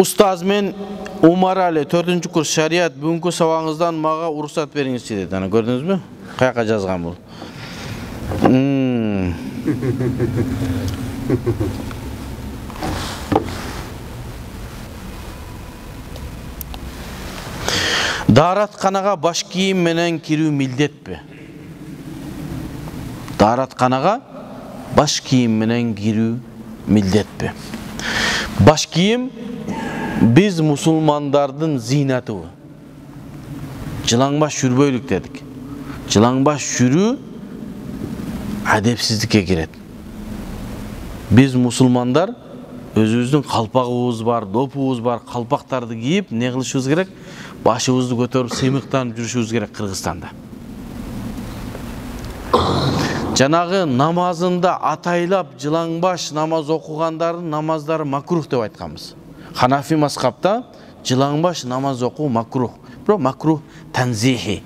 Ustaz, men Umar Ali 4-kurs şariat бүгүнкү сабагыңыздан мага уруксат бериңизчи dedi. Ana gördünüzбү? Каяка жазган бул? Daarатканага баш кийим менен кирүү милдетпи? Daarатканага баш кийим менен кирүү милдетпи? Баш кийим biz musulmandardın zinatıbı. Жылаңбаш жүрбөйлүк dedik. Жылаңбаш жүрүү adepsizlikке кирет. Biz musulmanдар өзүбүздүн калпагыбыз бар, допубуз бар, калпактарды кийип, не кылышыбыз керек? Башыбызды көтөрүп, сыймыктанып жүрүшүбүз керек Кыргызстанда. Жанагы намазында атайлап жылаңбаш намаз окугандардын намаздары макрух деп айтканбыз. Ханафи мазхабта жылаңбаш намаз окуу макрух. Бирок макрух танзихи,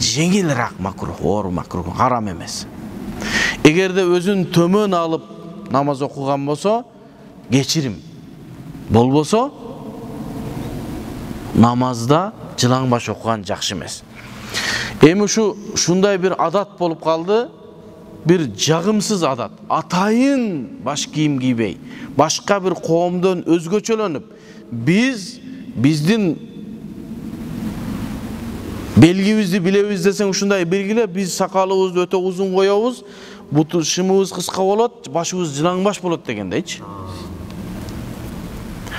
жеңилирак макрух, оор макрух, харам эмес. Эгерде өзүн төмөн алып намаз окуган болсо, кечирим. Болбосо намазда жылаңбаш окуган жакшы эмес. Эми ушундай бир адат болуп калды. Bir jagымсыз адат. Атайын баш кийим кийбей, башка бир коомдон өзгөчөлөнүп, биздин белгибизди билебиз десең ушундай белгиле, биз сакалыбызды өтө узун коёбуз, буту шымыбыз кыска болот, башыбыз жылаңбаш болот дегендейчи.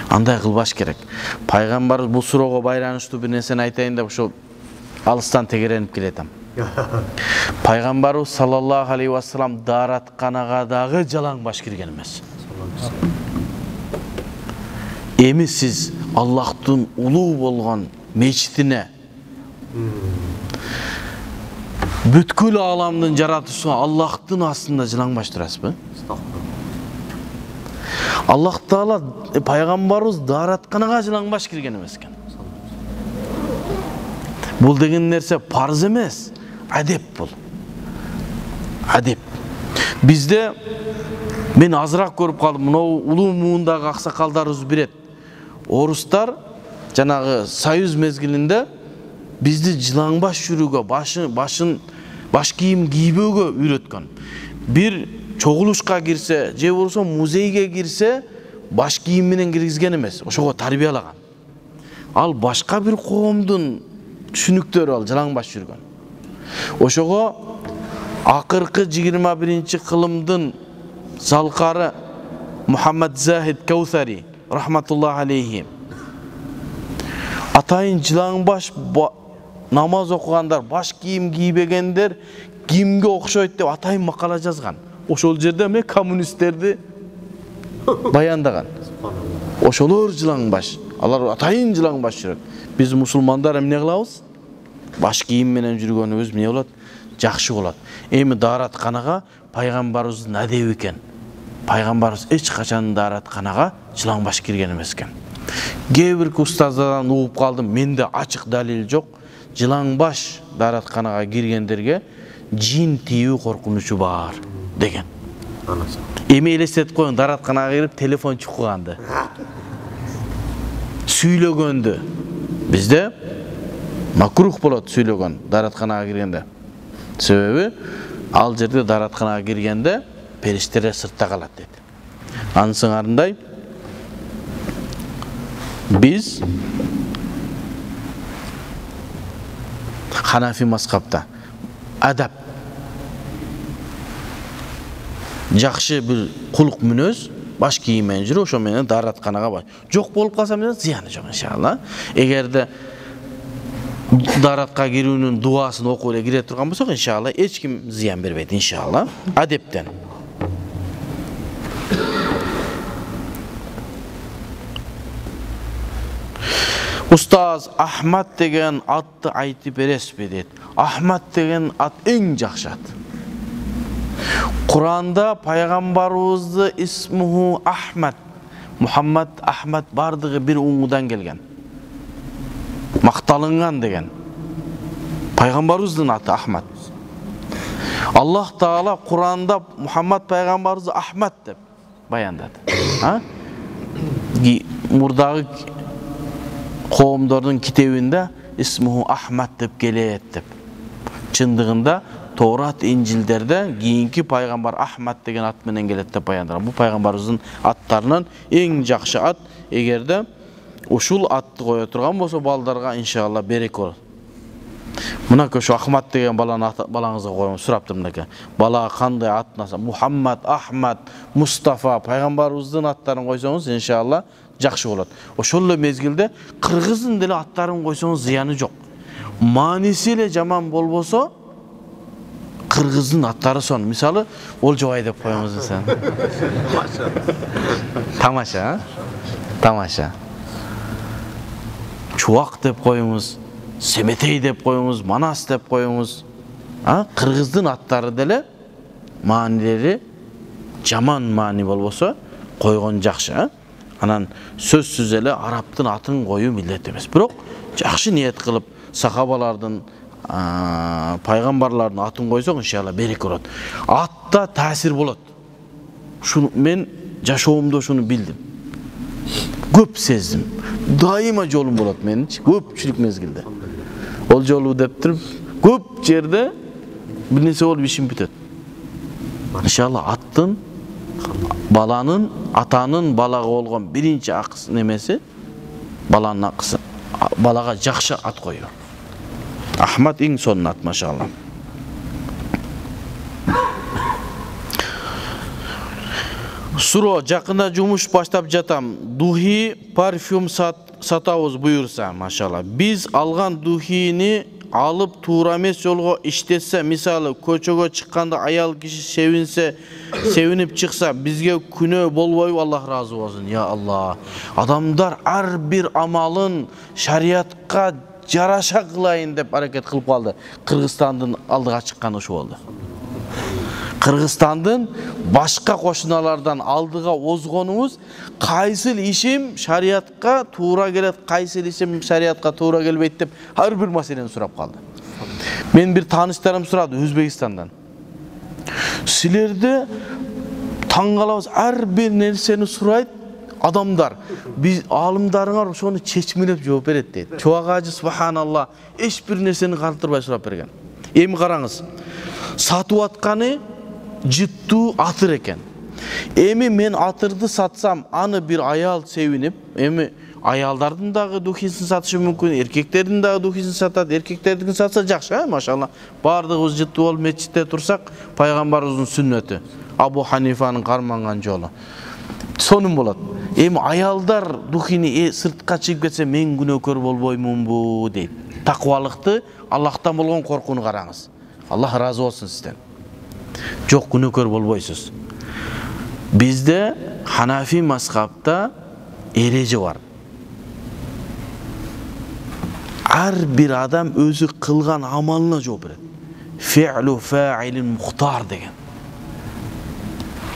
Андай кылбаш керек. Пайгамбарыбыз бул суроого байланыштуу бир нерсени айтайын деп ошо алыстан тегеренип келетем. Пайгамбарыбыз саллаллаху алейхи ва саллам daarатканага дагы жалаңбаш кирген эмес. Эми сиз Аллахтын улуу болгон мечитине, бүткүл аламдын жаратуусуна Аллахтын астында жылаңбаш турасызбы? Аллах Таала пайгамбарыбыз daarатканага жылаңбаш кирген эмес экен. Бул деген нерсе парз эмес. Adep bul. Adep. Bizde men azırak görüp kaldım. Мынау улуу муундағы аксакалдарыбыз билет. Орустар жанагы союз мезгилинде бизди жылаңбаш жүрүүгө, баш кийим кийбөөгө үйрөткөн. Бир чогулушка кирсе, же болбосо музейге кирсе, баш кийим менен киргизген эмес. Ошого тарбиялаган. Ал башка бир коомдун түшүнүктөрү ал жылаңбаш жүргөн. Ошого акыркы 21-кылымдын залкары Muhammed Zahid Kawthari rahmatullah aleyhi атайын жылаңбаш намаз окугандар, баш кийим кийбегендер кимге окшойт деп атайын макала жазган. Ошол жерде мен коммунисттерди баяндаган. Ошолор жылаңбаш, алар атайын жылаңбаш жүрөт. Биз мусулмандар эмне кылабыз? Баш кийим менен жүргөнүбүз эмне болот? Жакшы болот. Эми daarатканага пайгамбарыбыздын адеби экен. Пайгамбарыбыз эч качан daarатканага жылаңбаш кирген эмес экен. Кээ бир устаздардан угуп калдым, менде ачык далил жок. Жылаңбаш daarатканага киргендерге жин тийүү коркунучу бар деген. Эми элестетип коюң, daarатканага кирип телефон чукуганды, сүйлөгөндү. Бизде макрух болот сүйлөгөн daarатканага киргенде. Себеби ал жерде daarатканага киргенде периштелер сыртта калат дейт. Анын сыңарындай биз Ханафи мазхабта адап жакшы бир кулук мүнөз баш кийим менен жүрүү, ошо менен daarатканага бар. Жок болуп калса менен зыяны жок иншалла. Эгерде daaratка кирүүнүн дуасын окуп эле кире турган болсок, иншалла эч ким зыян бербейт иншалла. Адептен. Устаз, Ахмад деген атты айтып бересизби дейт. Ахмад деген ат эң жакшы ат. Куранда пайгамбарыбызды исмуху Ахмад, Мухаммад Ахмад бардыгы бир уңудан келген. Макталынган деген. Пайгамбарыбыздын аты Ахмад. Аллах Таала Куранда Мухаммад пайгамбарыбызды Ахмад деп баяндады. Мурдагы Коомдордун китебинде исмуху Ахмад деп келет деп. Чындыгында Торат, Инжилдерде кийинки пайгамбар Ахмад деген ат менен келет деп баяндалган. Бул пайгамбарыбыздын аттарынан эң жакшы ат. Эгерде ушул атты кое турган болсо балдарга иншалла береке болот. Мына көшө Ахмад деген балаңызга коюңуз, сураптыр мынакей. Бала кандай ат наса? Мухаммад, Ахмад, Мустафа пайгамбарыбыздын аттарын койсоңуз иншалла жакшы болот. Ошол эле мезгилде кыргыздын деле аттарын койсоңуз зыяны жок. Мааниси эле жаман болбосо кыргыздын аттары сон. Мисалы, Олжобай деп коюңуз десем. Тамаша, тамаша. Чубак деп коюңуз, Семетей деп коюңуз, Манас деп коюңуз. Кыргыздын аттары деле маанилери жаман маани болбосо койгон жакшы. Анан сөзсүз эле арабтын атын коюу милдет эмес. Бирок жакшы ниет кылып сахабалардын, пайгамбарлардын атын койсоң иншалла береке болот. Атта таасир болот. Шуну мен жашоомдо шуну билдим. Көп сездим. Дайыма жолум болот менин көпчүлүк мезгилде. Ол жолу деп туруп көп жерде бир нерсе болуп ишим бүтөт. Иншалла аттын, баланын, атанын балага болгон биринчи акысы немеси баланын акысы. Балага жакшы ат коюу. Ахмад эң сонун ат, машалла. Суро, жакында жумуш баштап жатам. Духи, парфюм сатабыз буюрса, машалла. Биз алган духини алып туура эмес жолго иштесе, мисалы көчөгө чыкканда аял киши seviniп чыкса, бизге күнөө болбойбу? Аллах разы болсун. Я Аллах. Адамдар ар бир амалын шариатка жараша кылайын деп аракет кылып калды. Кыргызстандын алдыга чыкканы ошо болду. Кыргызстандын башка кошуналардан алдыга озгонубуз кайсыл ишим шариатка туура келет, кайсыл ишим шариатка туура келбейт деп ар бир маселени сурап калды. Мен бир тааныштарым сурады Өзбекстандан. Силерде таң калабыз, ар бир нерсени сурайт адамдар. Биз алымдарыңар ошону чечмелеп жооп берет дейт. Чубак ажы субханалла эч бир нерсени калтырбай сурап берген. Эми караңыз. Сатып атканы жыттуу атыр экен. Эми мен атырды сатсам, аны бир аял севинип, эми аялдардын дагы духисин сатышы мүмкүн, эркектердин дагы духисин сатат, эркектердин сатса жакшы, машалла. Бардыгыбыз жыттуу болуп мечитте турсак, пайгамбарыбыздын сүннөтү, Абу Ханифанын карманган жолу. Сонун болот. Эми аялдар духини сыртка чыгып кетсе, мен күнөөкөр болбоймунбу дейт. Таквалыкты, Аллахтан болгон коркууну караңыз. Аллах разы болсун сизден. Жок, күнөөкөр болбойсуз. Бизде Ханафи мазхабта эреже бар. Ар бир адам өзү кылган амалына жооп берет. Фи'лу фа'илин мухтар деген.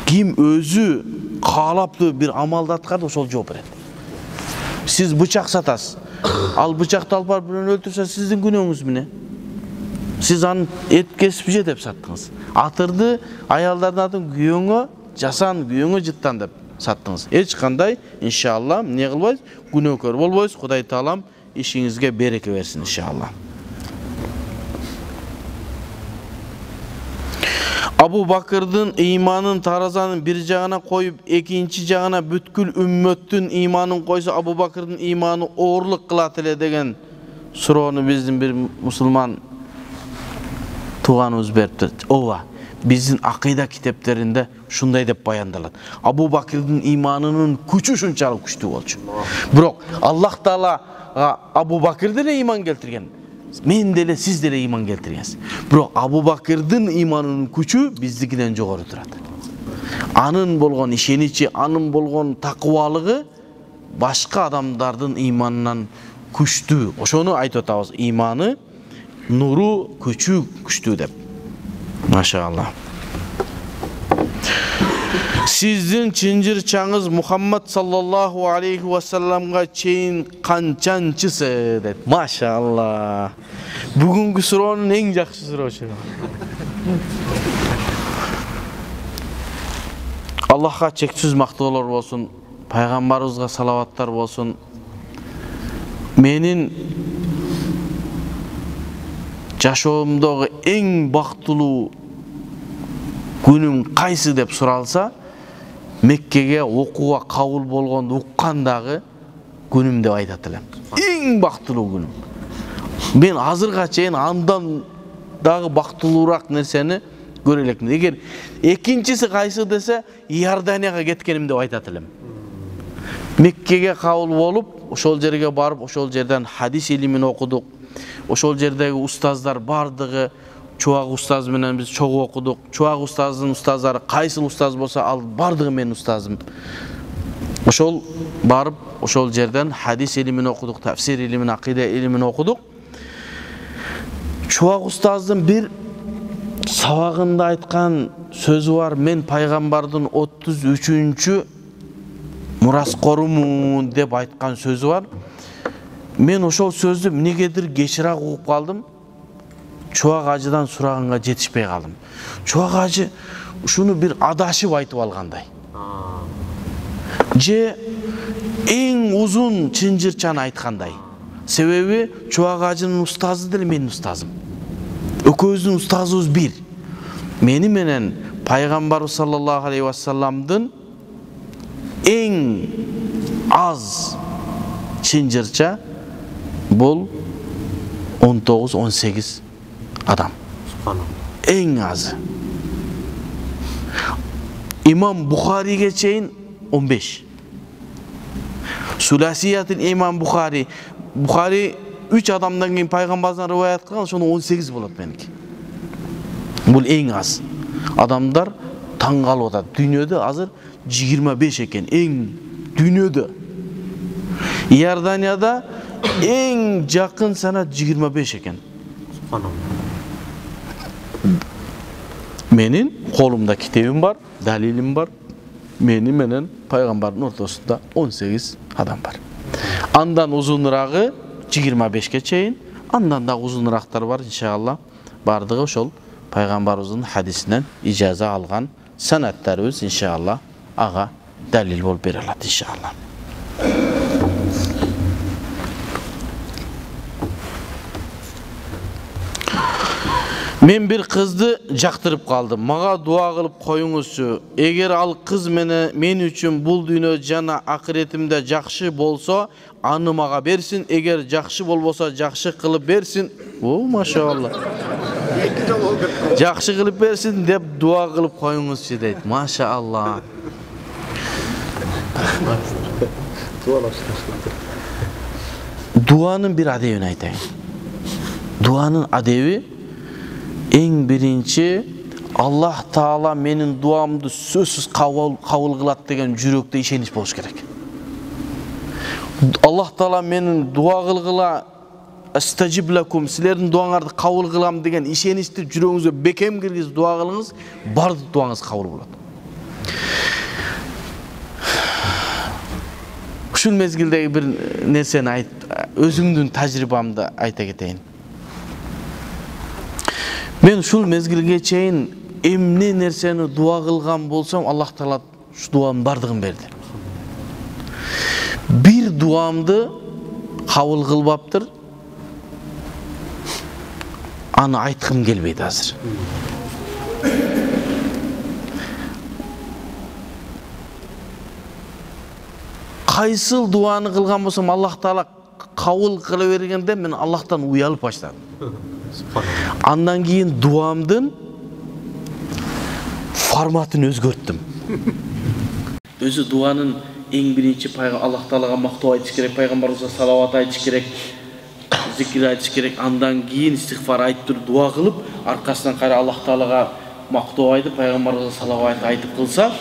Ким өзү каалаптуу бир амалды аткарды, ошол жооп берет. Сиз бычак сатасыз. Ал бычакты алып барып бирөөнү өлтүрсө, сиздин күнөөңүз эмне? Siz аны эт кесип же деп саттыңыз. Атырды аялдардын атын күйөөңө, жасан күйөөңө жыттан деп саттыңыз. Эч кандай иншалла эмне кылбайсыз, күнөөкөр болбойсуз. Кудай таалам ишиңизге береке берсин иншалла. Абу Бакырдын иманын таразанын бир жагына коюп, экинчи жагына бүткүл үммөттүн иманын койсо, Абу Бакырдын иманы оорлук кылат эле деген суроону биздин бир мусулман туганыбыз берипти. Ооба, биздин акыйда китептеринде шундай деп баяндалат. Абу Бакырдын иманынын күчү ушунчалык күчтүү болчу. Бирок Аллах Таала Абу Бакыр деле иман келтирген. Мен деле, сиз деле иман келтиргенсиз. Бирок Абу Бакырдын иманынын күчү биздикинен жогору турат. Анын болгон ишеничи, анын болгон такыбалыгы башка адамдардын иманынан күчтүү. Ошону айтып атабыз. Иманы, нуру, күчү күчтүү деп. Машалла. Сиздин чынжырчаңыз Мухаммад саллаллаху алейхи ва салламга чейин канчанчысы деп. Машалла. Бүгүнкү суроонун эң жакшы суроошу. Аллахка чексиз мактоолор болсун, пайгамбарыбызга салаваттар болсун. Menin жашоомдогу эң бактылуу күнүм кайсы деп суралса, Меккеге окууга кабыл болгонду уккандагы күнүм деп айтат элем. Эң бактылуу күнүм. Мен азырга чейин андан дагы бактылуураак нерсени көрө элекмин. Эгер экинчиси кайсы десе, Иорданияга кеткеним деп айтат элем. Меккеге кабыл болуп, ошол жерге барып, ошол жерден хадис илимин окудук. Ошол жердеги устаздар бардыгы, Чубак устаз менен биз чогуу окудук. Чубак устаздын устаздары кайсыл устаз болсо, ал бардыгы менин устазым. Ошол барып, ошол жерден хадис илимин окудук, тафсир илимин, акида илимин окудук. Чубак устаздын бир сабагында айткан сөзү бар. Мен пайгамбардын 33-чү мураскорумун деп айткан сөзү бар. Мен ошол сөздү эмнегедир кечирээк угуп калдым. Чубак ажыдан сураганга жетишпей калдым. Чубак ажы ушуну бир адашып айтып алгандай. Же эң узун чынжырчаны айткандай. Себеби Чубак ажынын устазы деле менин устазым. Экөөбүздүн устазыбыз бир. Мени менен пайгамбар саллаллаху алейхи вассаламдын эң аз чынжырча бул 19-18 адам. Эң азы. Имам Бухариге чейин 15. Суласиятын имам Бухари 3 адамдан кийин пайгамбардан риваят кылган, ошону 18 болот меники. Бул эң аз. Адамдар таң калып атат. Дүйнөдө азыр 25 экен, эң дүйнөдө. Иорданияда эң жакын санат 25 экен. Менин колумда китебим бар, далилим бар. Мени менен пайгамбардын ортосунда 18 адам бар. Андан узунурагы 25ке чейин, андан да узунурактар бар, иншалла. Бардыгы ошол пайгамбарыбыздын хадисинен ижаза алган санаттарыбыз, иншалла, ага далил болуп бере алат, иншалла. Мен bir kızdı жактырып калдым. Мага дуа кылып коюңузчу. Эгер ал кыз мен үчүн бул дүйнө жана акыретимде жакшы болсо, аны мага берсин. Эгер жакшы болбосо, жакшы кылып берсин. О, машалла. Жакшы кылып берсин деп дуа кылып коюңузчу дейт. Машалла. Дуанын бир адебин айтайын. Дуанын адеби эң биринчи, Аллах Таала менин дуамды сөзсүз кабыл кылат деген жүрөктө ишенич болуш керек. Аллах Таала менин дуа кылгыла, астажиб лакум, силердин дуаңарды кабыл кылам деген ишеничти жүрөгүңүзгө бекем киргизип дуа кылыңыз, бардык дуаңыз кабыл болот. Ушул мезгилдеги бир нерсени өзүмдүн тажрыйбамды айта кетейин. Мен ушул мезгилге чейин эмне нерсени дуа кылган болсом, Аллах Таала ушу дуамдын бардыгын берди. Бир дуамды кабыл кылбаптыр. Аны айткым келбейт азыр. Кайсыл дуаны кылган болсом, Аллах Таала кабыл кыла бергенде мен Аллахтан уялып баштадым. Андан кийин дуамдын форматын өзгөрттүм. Өзү дуанын эң биринчи Аллах Таалага мактоо айтыш керек, пайгамбарыбызга салават айтыш керек, зикир айтыш керек. Андан кийин истигфар айтып туруп дуа кылып, аркасынан кайра Аллах Таалага мактоо айтып, пайгамбарыбызга салават айтып кылса,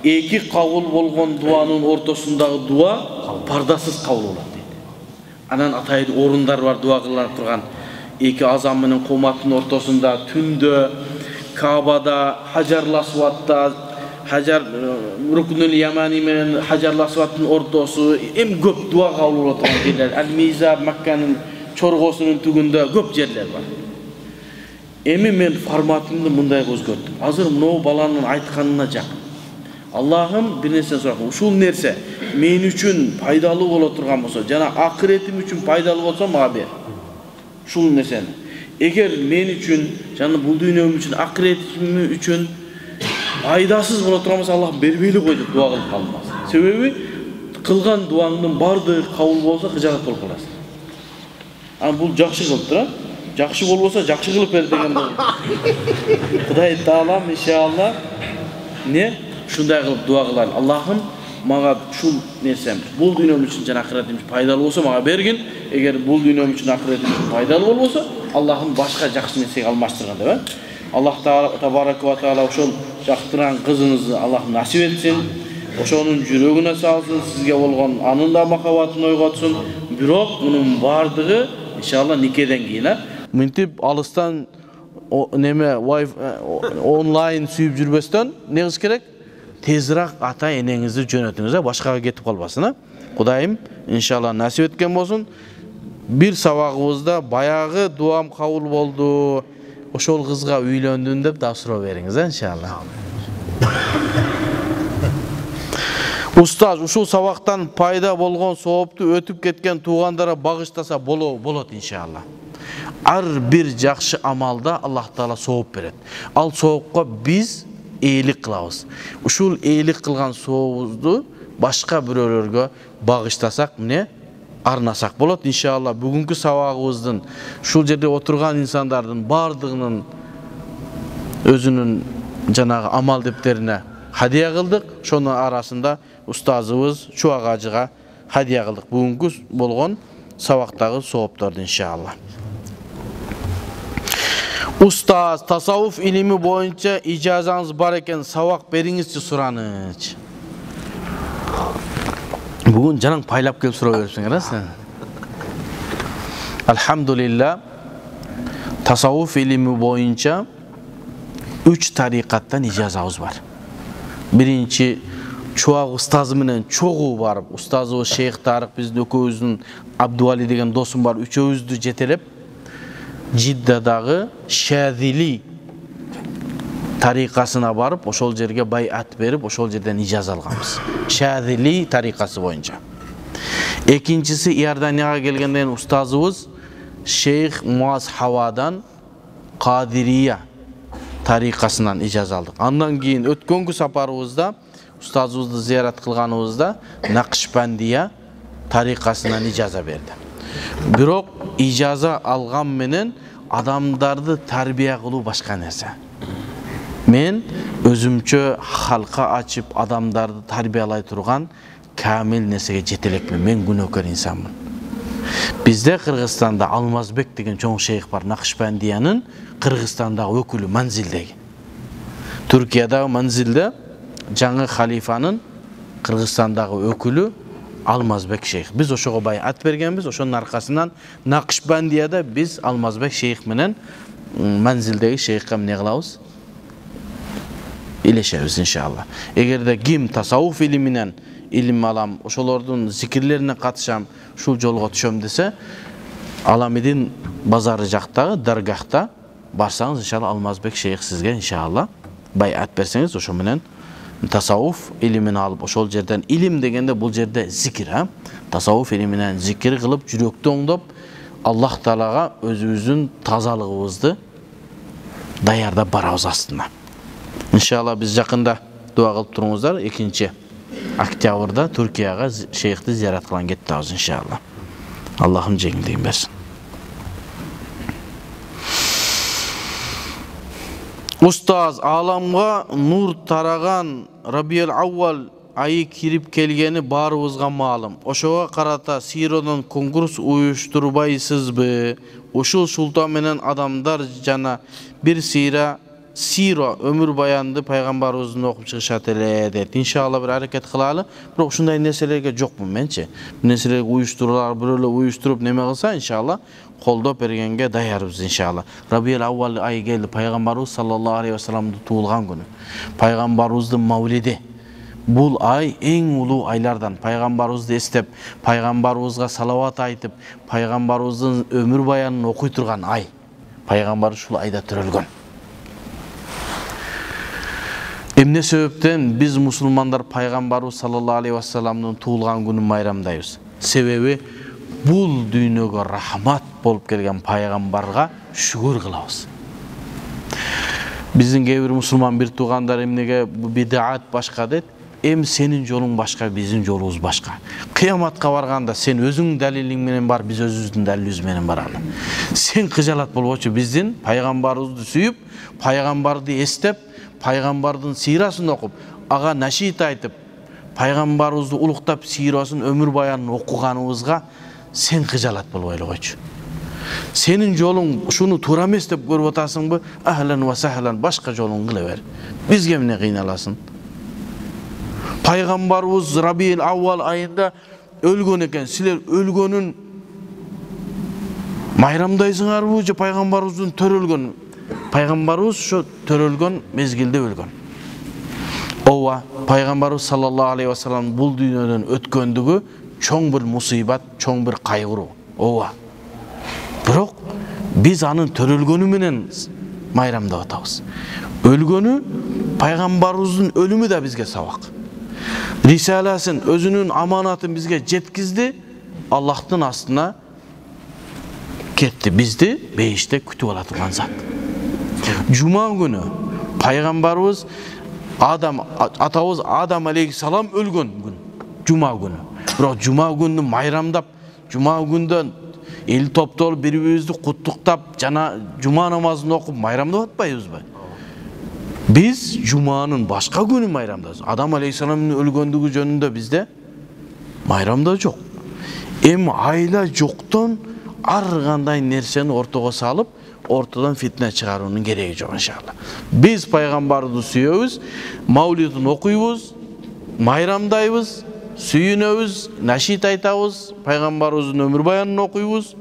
эки кабыл болгон дуанын ортосундагы дуа пардасыз кабыл болот дейт. Анан атайын орундар бар дуа кылып турган. Эки азам менен коматтын ортосунда, түндө, Кабада, Хажарул Асвадта, Рукнул Ямани менен Хажарул Асвадтын ортосу, эм көп дуа кабыл болот турган жерлер. Ал-Мизаб, Макканын чоргосунун түгүндө көп жерлер бар. Эми мен форматымды мындай өзгөрттүм. Азыр мынау баланын айтканына жакын. Allah'ım bir nерсе сурап, ушул нерсе мен үчүн пайдалуу боло турган болсо, жана акыретим үчүн пайдалуу болсо мага бер. Ушул нерсени. Эгер мен үчүн, жана бул дүйнөм үчүн, акыретим үчүн пайдасыз боло турган болсо, Аллах бербейли кой деп дуа кылып калмас. Себеби кылган дуаңдын бардыгы кабыл болсо кыжаат болуп каласың. Ана бул жакшы кылып тура. Жакшы болбосо жакшы кылып бер деген болот. Кудай таалам иншалла ушундай кылып дуа кылайлы. Аллахым мага ушул нерсем бул дүйнөм үчүн жана акыретим үчүн пайдалуу болсо мага бергин. Эгер бул дүйнөм үчүн акыретим үчүн пайдалуу болбосо, Аллахым башка жакшы нерсеге алмаштырган деп. Аллах табарак ва таала ошол жактырган кызыңызды Аллах насип этсин. Ошонун жүрөгүнө салсын, сизге болгон анын да махабатын ойготсун. Бирок мунун бардыгы иншалла никеден кийин, мынтип алыстан онлайн сүйүп жүрбөстөн не кылыш керек? Тезирээк ата энеңизди жөнөтүңүз, башкага кетип калбасын. Кудайым иншалла насип эткен болсун. Бир сабагыбызда баягы дуам кабыл болду. Ошол кызга үйлөндүм деп да суроо бериңиз, иншалла. Устаз, ушул сабактан пайда болгон соопту өтүп кеткен туугандара багыштаса болот иншалла. Ар бир жакшы амалда Аллах Таала сооп берет. Ал соопко биз ээлик кылабыз. Ушул ээлик кылган сообузду башка бирөөлөргө багыштасак, арнасак болот иншалла. Бүгүнкү сабагыбыздын ушул жерде отурган инсандардын бардыгынын өзүнүн жанагы амал дептерине хадия кылдык. Ошонун арасында устазыбыз Чубак ажыга хадия кылдык. Бүгүнкү болгон сабактагы соопторду иншалла. Устаз, tasavvuf ilimi boyunca icazanız бар екен, сабак бериңизчи суранычы. Бүгүн жанаң пайлап келип суроо берипсиңер, сен. Алхамдулилlah, tasavvuf ilimi boyunca 3 тарикаттан icazabız бар. Биринчи Чубак устазы менен чогуу барып, устазыбыз Шейх Тарык, биздин экөөбүздүн Абдуали деген досум бар, үчөөбүздү жетелеп Жиддадагы Шадили тарикасына барып, ошол жерге байат берип, ошол жерден ижаза алганбыз. Шадили тарикасы боюнча. Экинчиси Иорданияга келгенден устазыбыз Шейх Муаз Хавадан Кадирия тарикасынан ижаза алдык. Андан кийин өткөнгү сапарыбызда устазыбызды зиярат кылганыбызда Накшбандия тарикасынан ижаза берди. Бирок ижаза алган менен адамдарды тарбия кылуу башка нерсе. Мен өзүмчө халка ачып адамдарды тарбиялай турган камил нерсеге жете элекмин. Мен күнөөкөр инсанмын. Бизде Кыргызстанда Алмазбек деген чоң шейх бар, Накшбандиянын Кыргызстандагы өкүлү Манзилдеги. Түркиядагы Манзилде жаңы халифанын Кыргызстандагы өкүлү Алмазбек шейх. Biz ошого байат бергенбиз, ошонун аркасынан Накшбандияда biz Алмазбек шейх менен Манзилдеги шейхке эмне кылабыз? Илешебиз иншалла. Эгерде ким tasavvuf илиминен илим алам, ошолордун зикирлерине катышам, ушул жолго түшөм десе, Аламидин базары жактагы даргахта барсаңыз иншалла Алмазбек шейх сизге иншалла байат берсеңиз, ошо менен tasavvuf ilmini alıp ошол жерден илим дегенде бул жерде зикир, tasavvuf илиминен зикир кылып, жүрөктү оңдоп, Аллах Таалага өзүбүздүн тазалыгыбызды даярдап барабыз астына. Иншалла биз жакында дуа кылып туруңуздар, 2 октябрда Түркияга шейхти зиярат кылган кеттебиз иншалла. Аллахым жеңилдигин берсин. Устаз, аламга нур тараган Рабиул Аввал айы кирип келгени баарыбызга маалым. Ошого карата Сиродан конкурс уюштурбайсызбы? Ушул султан менен адамдар жана бир Сиро өмүр баянды пайгамбарыбыздын окуп чыгышат эле дейт. Иншалла бир аракет кылалы. Бирок ушундай нерселерге жокмун менчи. Бул нерселерге уюштуруулар, бирөөлөр уюштуруп неме кылса, иншалла колдоп бергенге даярбыз иншалла. Рабиул Аввал айы келди, пайгамбарыбыз саллаллаху алейхи ва салламдын туулган күнү. Пайгамбарыбыздын мавлиди. Бул ай эң улуу айлардан. Пайгамбарыбызды эстеп, пайгамбарыбызга салават айтып, пайгамбарыбыздын өмүр баянын окуй турган ай. Пайгамбар ушул айда төрөлгөн. Эмне себептен биз мусулмандар пайгамбарыбыз саллаллаху алейхи вассаламдын туулган күнүн майрамдайбыз? Себеби бул дүйнөгө рахмат болуп келген пайгамбарга шүгүр кылабыз. Биздин кээ бир мусулман бир туугандар эмнеге бу бидаат башка дейт? Эми сенин жолуң башка, биздин жолубуз башка. Кыяматка барганда сен өзүң далилиң менен бар, биз өзүбүздүн далилибиз менен баралы. Сен кыжалат болбочу, биздин пайгамбарыбызды сүйүп, пайгамбарды эстеп, пайгамбардын сыйрасын окуп, ага нашид айтып, пайгамбарыбызды улуктап сыйрасын, өмүр баянын окуганыбызга сен кыжалат болбой койчу. Senin жолуң шуну туура эмес деп көрүп атасыңбы? Ахлан ва сахлан, башка жолуң кыла бер. Бизге эмне кыйналасың? Пайгамбарыбыз Рабиил Аввал айында өлгөн экен. Силер өлгөнүн майрамдайсыңарбы же пайгамбарыбыздын төрөлгөн? Пайгамбарыбыз ошо төрөлгөн мезгилде өлгөн. Ооба, пайгамбарыбыз саллаллаху алейхи вассалам бул дүйнөдөн өткөндүгү чоң бир мусибат, чоң бир кайгыруу. Ооба. Бирок биз анын төрөлгөнү менен майрамдап атабыз. Өлгөнү, пайгамбарыбыздын өлүмү да бизге сабак. Рисаласын, өзүнүн аманатын бизге жеткизди, Аллахтын астына кетти. Бизди бейиште күтүп алатыган зат. Жума күнү пайгамбарыбыз атабыз Адам алейхиссалам өлгөн күн, жума күнү. Бирок жума күнү майрамдап, жума күндөн эл топтолуп бири-бирибизди куттуктап, жана жума намазын окуп майрамдап атпайбызбы? Biz Cuma'nın başka günü mayramdayız. Adam Aleyhisselam'ın ölgöndüğü jönündө bizde mayramda жоқ. Ayla жоқтан ар кандай нерсени ортого салып, ортодон фитне чыгаруунун кереги жок иншалла. Biz пайгамбарды сүйөбүз, маулидин окуйбуз, майрамдайбыз, сүйүнөбүз, нашид айтабыз, пайгамбарыбыздын өмүр баянын окуйбуз.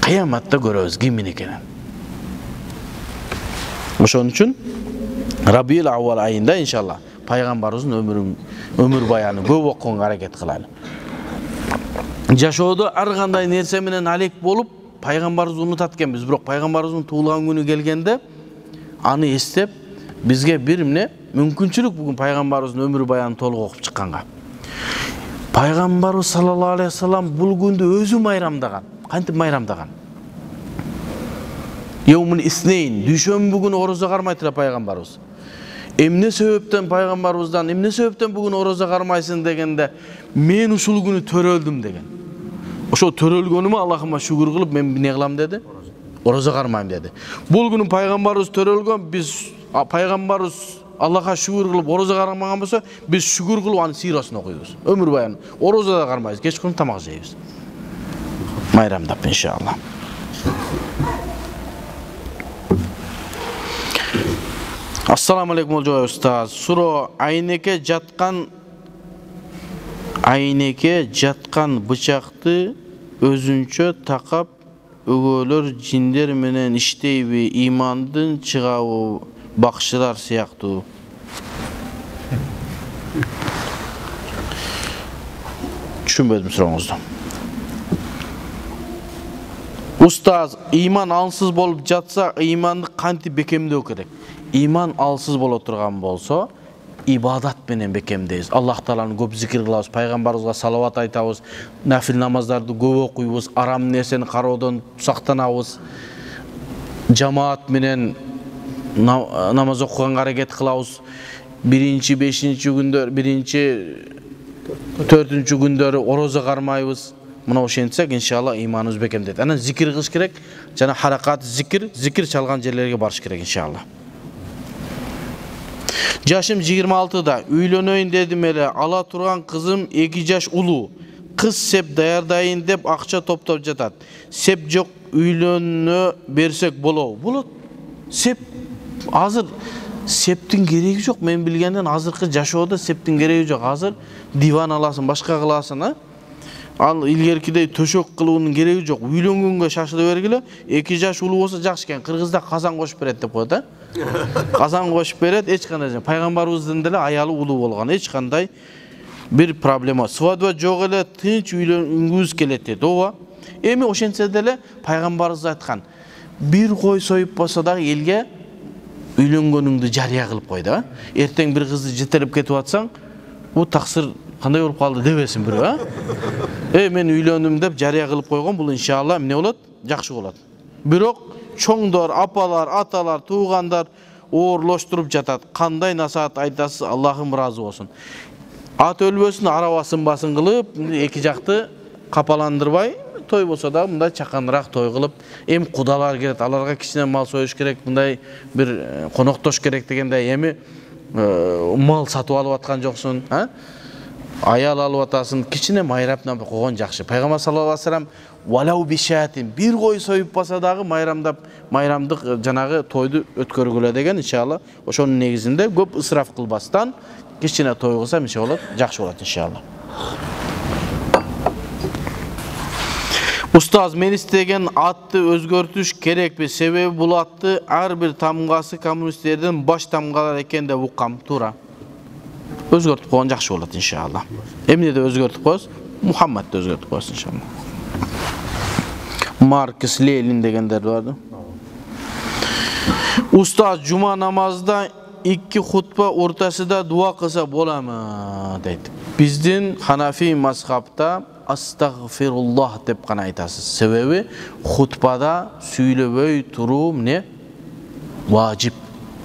Кыяматта көрөбүз кимдин экенин. Ошон үчүн Рабиил Аввал айында иншалла пайгамбарыбыздын өмүр баянын көп окуганга аракет кылалы. Жашоодо ар кандай нерсе менен алек болуп, пайгамбарыбызды унутат экенбиз, бирок пайгамбарыбыздын туулган күнү келгенде аны эстеп, бизге бир эмне мүмкүнчүлүк бүгүн пайгамбарыбыздын өмүр баянын толук окуп чыкканга. Пайгамбарыбыз саллаллаху алейхи вассалам бул күндү өзү майрамдаган. Кантип майрамдаган? Yevmul isneyn, düşönbü günü oroza karmaytılar Peygamberimiz. Emne sebepten Peygamberimizden, emne sebepten bugün oroza karmaysın degende, men uşul günü töröldüm degen. Oşo törölgönümü Allah'ıma şükür kılıp men ne kılam dedi? Oroza karmayım dedi. Bul günü Peygamberimiz törölgön, biz Peygamberimiz Allah'a şükür kılıp oroza karmagan bolsa, biz şükür kılıp anı sirasını okuyuyoruz. Ömür bayanı. Oroza da karmayız. Geç günü tamak yiyiriz. Mayramdap inşallah. Assalamu alaikum oljoy ustaz. Suro ayneke jatkan bıçaktı özünçö takap өгөлөр jinder menen иштейби, имандын чыгабы бакчылар сыяктуу. Түшүнбөдүм сурооңузду. Ustaz, iman alsız bolup жатса, imanды кантип бекемдөө керек? İman alsız bol oturgan bolsa, ibadat menen bekemdeyiz. Allah Taala'nın көп zikir kılabız, Peygambarımızga salavat aytabız, nafil namazlarda көп okuyubuz, aram nerseni karoodan saktanabız, jamaat menen namaz okuganга hareket kılabız. Birinci, beşinci gündör, birinci, төртүнчү gündörü oroza karmayыбыз. Mına oşentsek inşallah imanımız bekemdeydi. Ana zikir kılış gerek, jana harakat zikir çalgan yerlerge barış gerek inşallah. Yaşım 26'da üylönöйүн dedim ele, ala turgan kızım 2 yaş ulu. Kız sep dayardayın dep akça toптоп жатат. Sep жок üylönö bersek bolobу. Болот. Sep azır septin gereği yok. Men bilgenden azırkı жашоодо septin gereği yok. Azır divan alasın, başka kılasın ha. Al ilgerkidey төшөк кылуунун кереги жок. Üylөнгөнгө шашыла бергиле, 2 yaş ulu болсо жакшы экен. Кыргызда казан кошуп берет деп коет, а? Казан кошуп берет, эч кандай пайгамбарыбыздын деле аялы улуу болгон, эч кандай бир проблема. Свадьба жок эле, тынч үйлөнгүбүз келет дейт. Ооба. Эми ошентсе деле пайгамбарыбыз айткан, бир кой союп болсо дагы элге үйлөнгөнүңдү жарыя кылып кой да. Эртең бир кызды жетелеп кетип атсаң, бу таксыр кандай болуп калды дебесин бирөө, а? Мен үйлөндүм деп жарыя кылып койгон, бул иншалла эмне болот? Жакшы болот. Бирок чоңдор, апалар, аталар, туугандар оорлоштуруп жатат. Кандай насаат айтасыз? Аллахым ыраазы болсун. Ат өлбөсүн, арабасын басын кылып, эки жакты капаландырбай, той болсо да мындай чаканыраак той кылып, кудалар келет, аларга кичине мал союш керек, мындай бир коноктош керек дегендей, мал сатып алып аткан жоксуң, аял алып атасың, кичине майрамдап койгон жакшы. Пайгамбар саллаллаху алейхи вассалам валау бишатин, бир кой союп баса дагы майрамдык жанагы тойду өткөргүлө деген, иншалла. Ошонун негизинде көп ысраф кылбастан кичине той кылсам иншалла жакшы болот иншалла. Устаз, мен истеген атты өзгөртүш керекпи? Себеби бул атты ар бир тамгасы коммунисттердин баш тамгалар экен деп уккам. Туура. Өзгөртүп койгон жакшы болот иншалла. Эмнеде өзгөртүп коесуз? Мухаммадты өзгөртүп коесуз иншалла. Маркс, Ленин дегендер барды. Устаз, жума намазда 2 хутба ортасында дуа кылса боламы дейт. Биздин Ханафи мазхабта астагфируллах деп гана айтасыз. Себеби хутбада сүйлөбөй туруу эмне? Важип.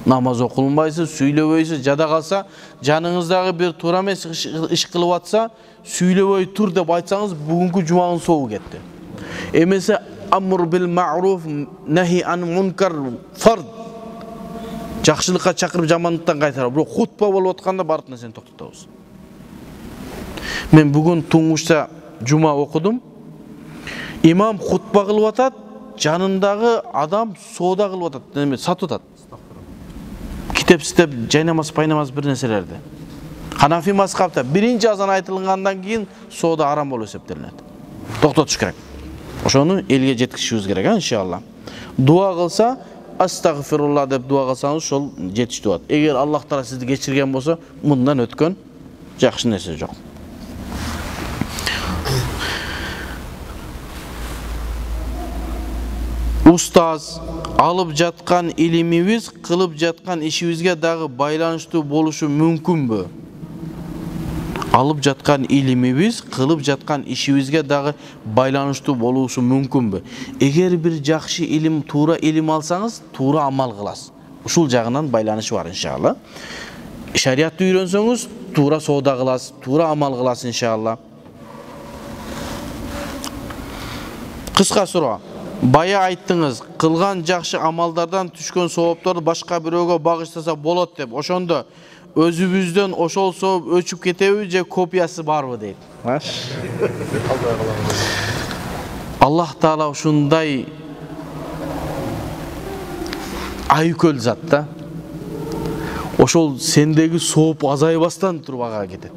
Намаз окулунбайсыз, сүйлөбөйсүз, жада калса, жаныңыздагы бир туура эмес иш кылып атса, сүйлөбөй тур деп айтсаңыз, бүгүнкү жумаңыз соогу кетти. Эмесе амр бил ма'руф, нахи ан мункар фард. Жакшылыкка чакырып, жамандыктан кайтарып, бирок хутба болуп атканда бардык нерсени токтотобуз. Мен бүгүн туңгучта жума окудум. Имам хутба кылып атат, жанындагы адам соода кылып атат, сатып атат. Китеп-ситеп, жайнамаз, пайнамаз бир нерселерди. Ханафи мазхабта биринчи азан айтылгандан кийин соода арам болуп эсептелинет. Токтотуш керек. Ошону элге жеткизишибиз керек, иншалла. Дуа кылса, астагфирулла деп дуа кылсаңыз, ошол жетиштүү болот. Эгер Аллах таала сизди кечирген болсо, мындан өткөн жакшы нерсе жок. Устаз, алып жаткан илимибиз кылып жаткан ишибизге дагы байланыштуу болушу мүмкүнбү? Алып жаткан илимибиз кылып жаткан ишибизге дагы байланыштуу болушу мүмкүнбү? Эгер бир жакшы илим, туура илим алсаңыз, туура амал кыласыз. Ушул жагынан байланышы бар иншалла. Шариатты үйрөнсөңүз, туура соода кыласыз, туура амал кыласыз иншалла. Кыска суроо. Бая айттыңыз, кылган жакшы амалдардан түшкөн соопторду башка бирөөгө багыштаса болот деп. Ошондо өзүбүздөн ошол сооп өчүп кетеби же копиясы барбы дейт. Аллах таала ушундай айкөл зат да. Ошол сендеги сооп азайбастан туруп ага кетет.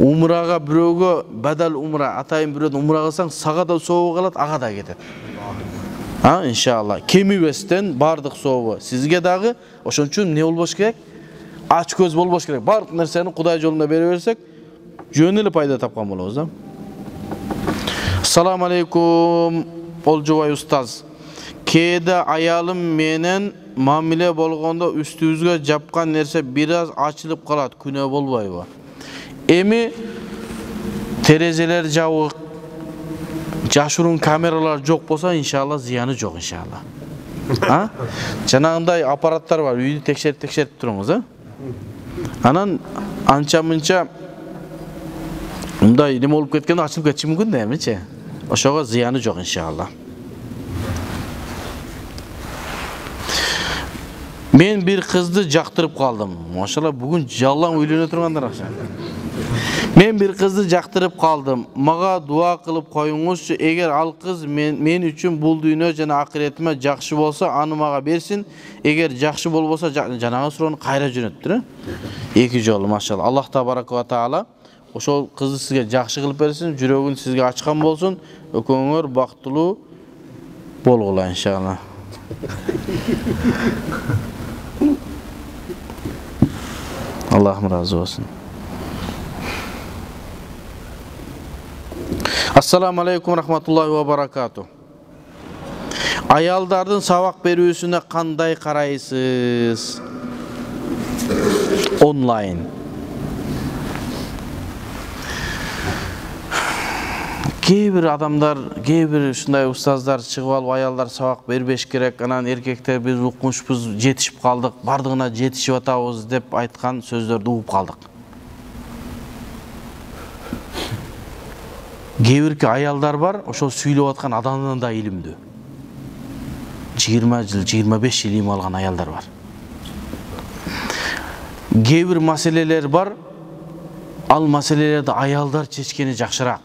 Умрага бирөөгө бадал умра, атайын бирөөдөн умра кылсаң, сага да сообу калат, ага да кетет. Иншалла. Кемибестен бардык сообу сизге дагы. Ошон үчүн эмне болбош керек? Ач көз болбош керек. Бардык нерсени Кудай жолунда бере берсек, жөн эле пайда тапкан болобуз да. Ассаламу алейкум, Олжобай устаз. Кээде аялым менен мамиле болгондо үстүбүзгө жапкан нерсе бир аз ачылып калат, күнөө болбойбу? Эми терезелер жабык, жашыруун камералар жок болсо, иншалла зыяны жок иншалла. Жанагындай аппараттар бар, үйдү текшерип туруңуз, Анан анча-мынча мындай неме болуп кеткенде ачылып кетиши мүмкүн да эмичи? Ошого зыяны жок иншалла. Мен бир кызды жактырып калдым. Машалла, бүгүн жалаң үйлөнө тургандар акча. Мен бир кызды жактырып калдым. Мага дуа кылып коюңузчу. Эгер ал кыз мен үчүн бул дүйнө жана акыретиме жакшы болсо, аны мага берсин. Эгер жакшы болбосо, жанагы суроону кайра жөнөттүр. Эки жолу, машалла. Аллах табарак ва таала ошол кызды сизге жакшы кылып берсин, жүрөгүн сизге ачкан болсун. Экөөңөр бактылуу болгула иншалла. Аллахым разы болсун. Ассаламу алейкум рахматуллахи ва баракату. Ayaldардын сабак берүүсүнө кандай карайсыз? Онлайн. Кейбір адамдар, кейбір ушундай устаздар чыгып алып аялдар сабак бербеш керек, анан эркектер биз укмушпуз, жетишип калдык, бардыгына жетишип атабыз деп айткан сөздөрдү угуп калдык. Кейбирки аялдар бар, ошол сүйлөп аткан адамдан да илимдүү. 20 жыл, 25 жыл илим алган аялдар бар. Кейбир маселелер бар, ал маселелерди аялдар чечкени жакшыраак.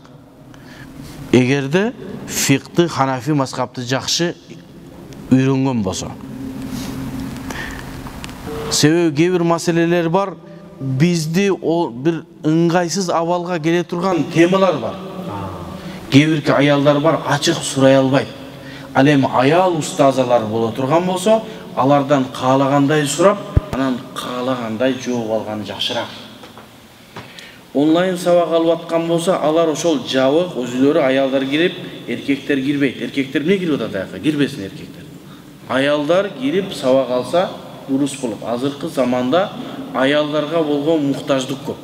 Эгерде фикты, ханафи мазхабты жакшы үйрөнгөн болсо. Себеби кейбир маселелер бар, бизди бир ыңгайсыз абалга келе турган темалар бар. Кейбирки аялдар бар, ачык сурай албайт. Ал эми аял устазалар боло турган болсо, алардан каалагандай сурап, анан каалагандай жооп алганы жакшыраак. Онлайн сабак алып аткан болсо, алар ошол жабык, өзүлөрү аялдар кирип, эркектер кирбейт. Эркектер эмне кирип атат аяка? Кирбесин эркектер. Аялдар кирип сабак алса дурус болот. Азыркы заманда аялдарга болгон муктаждык көп.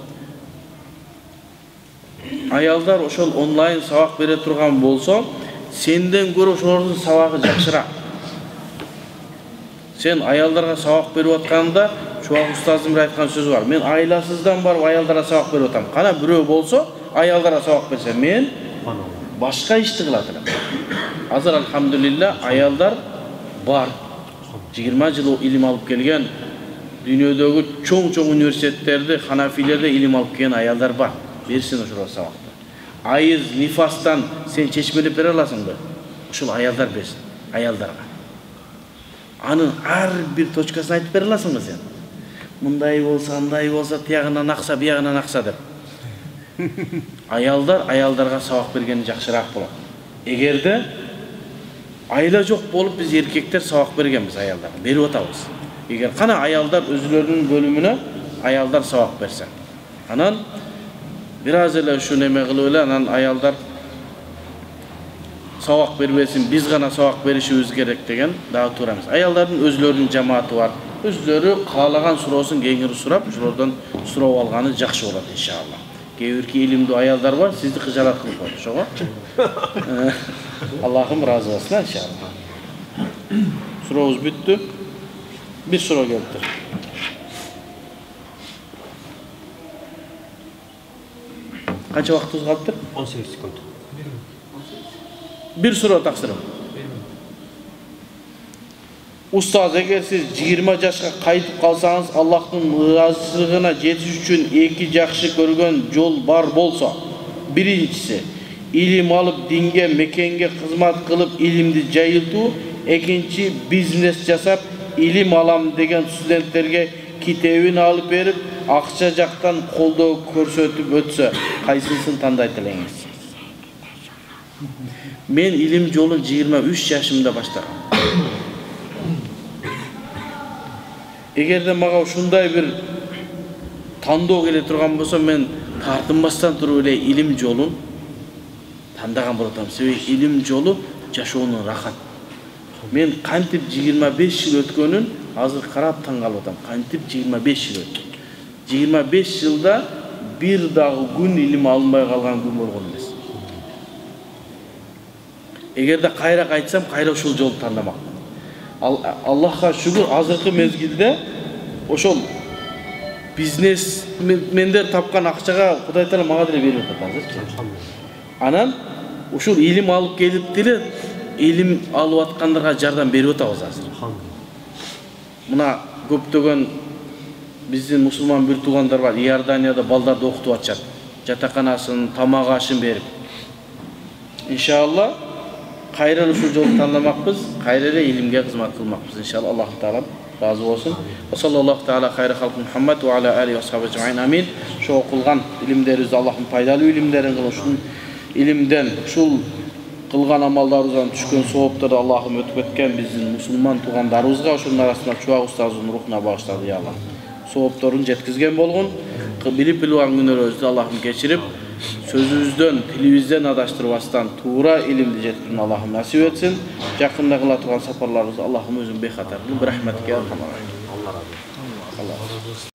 Аялдар ошол онлайн сабак бере турган болсо, сенден көрө ошолордун сабагы жакшыраак. Сен аялдарга сабак берип атканда, Чубак устаздын бир айткан сөзү бар. Мен айласыздан барып аялдарга сабак берип атам. Кана бирөө болсо, аялдарга сабак берсе, мен башка ишти кылат элем. Азыр алхамдулилла аялдар бар. 20 жыл илим алып келген, дүйнөдөгү чоң-чоң университеттерде, ханафилерде илим алып келген аялдар бар. Берсин ошол сабакты. Айыз, нифастан сен чечмелеп бере аласыңбы? Ошол аялдар берсин, аялдарга. Анын ар бир точкасын айтып бере аласыңбы сен? Мындай болса, андай болса, тиягынан акса, биягынан акса деп. Аялдар аялдарга сабак бергени жакшыраак болот. Эгерде айла жок болуп биз эркектер сабак бергенбиз аялдарга, берип атабыз. Эгер кана аялдар өзүлөрүнүн бөлүмүнө аялдар сабак берсе. Анан бир аз эле ушу неме кылып эле, анан аялдар сабак бербесин, биз гана сабак беришибиз керек деген дагы туура эмес. Аялдардын өзүлөрүнүн жамааты бар. Өзлөрү каалаган суроосун кеңири сурап, ошолордон сурап алганы жакшы болот иншалла. Кейбирки илимдүү аялдар бар, сизди кыжалат кылып коет, ошого. Аллахым разы болсун иншалла. Сурообуз бүттү. Бир суроо келиптир. Канча убактыбыз калыптыр? 18 секунд. Бир суроо таксырым. Устаз, эгер сиз 20 жашка кайтып калсаңыз, Аллахтын ыраазычылыгына жетиш үчүн эки жакшы көргөн жол бар болсо, биринчиси илим алып динге, мекенге кызмат кылып илимди жайылтуу, экинчи бизнес жасап илим алам деген студенттерге китебин алып берип, акча жактан колдоо көрсөтүп өтсө, кайсысын тандайт элеңиз? Мен илим жолун 23 жашымда баштагам. Эгерде мага ушундай бир тандоо келе турган болсо, мен тартынбастан туруп эле илим жолун тандаган болотам. Себеби илим жолу жашоонун рахат. Мен кантип 25 жыл өткөнүн азыр карап таң калып атам. Кантип 25 жыл өттү. 25 жылда бир дагы күн илим алынбай калган күн болгон эмес. Эгерде кайра кайтсам, кайра ушул жолду тандамакмын. Аллахка шүгүр, азыркы мезгилде ошол бизнес мендер тапкан акчага Кудай Таала мага деле берип атат азыр. Анан ушул илим алып келип деле илим алып аткандарга жардам берип атабыз азыр. Мына көптөгөн биздин мусулман бир туугандар бар, Иорданияда балдарды окутуп атышат. Жатаканасын, тамак ашын берип. Иншалла кайра ушул жолду тандамакпыз, кайра эле илимге кызмат кылмакпыз. Иншалла Аллах Таала разы болсун. Саллаллаху таала хайра халк Мухаммад ва аля алейхи ва сахбихи ажмаин. Амин. Ошо окулган илимдерибизди Аллахым пайдалуу илимдерин кылып, ушул илимден, ушул кылган амалдарыбыздан түшкөн сооптарды Аллахым өтүп кеткен биздин мусулман туугандарыбызга, ошонун арасында Чубак устаздын рухуна багыштады, я Аллах. Соопторун жеткизген болгон, билип билбаган күнөөрүбүздү Аллахым кечирип, sözümüздөн, tilimizden adaştırmasdan tuğra ilimdi жеткирүүнү Allah'ım nasip etsin. Yakında kıla turgan saparlarımızı Allah'ım özün bexatar kılıp rahmetike arhamar. Allah razı olsun.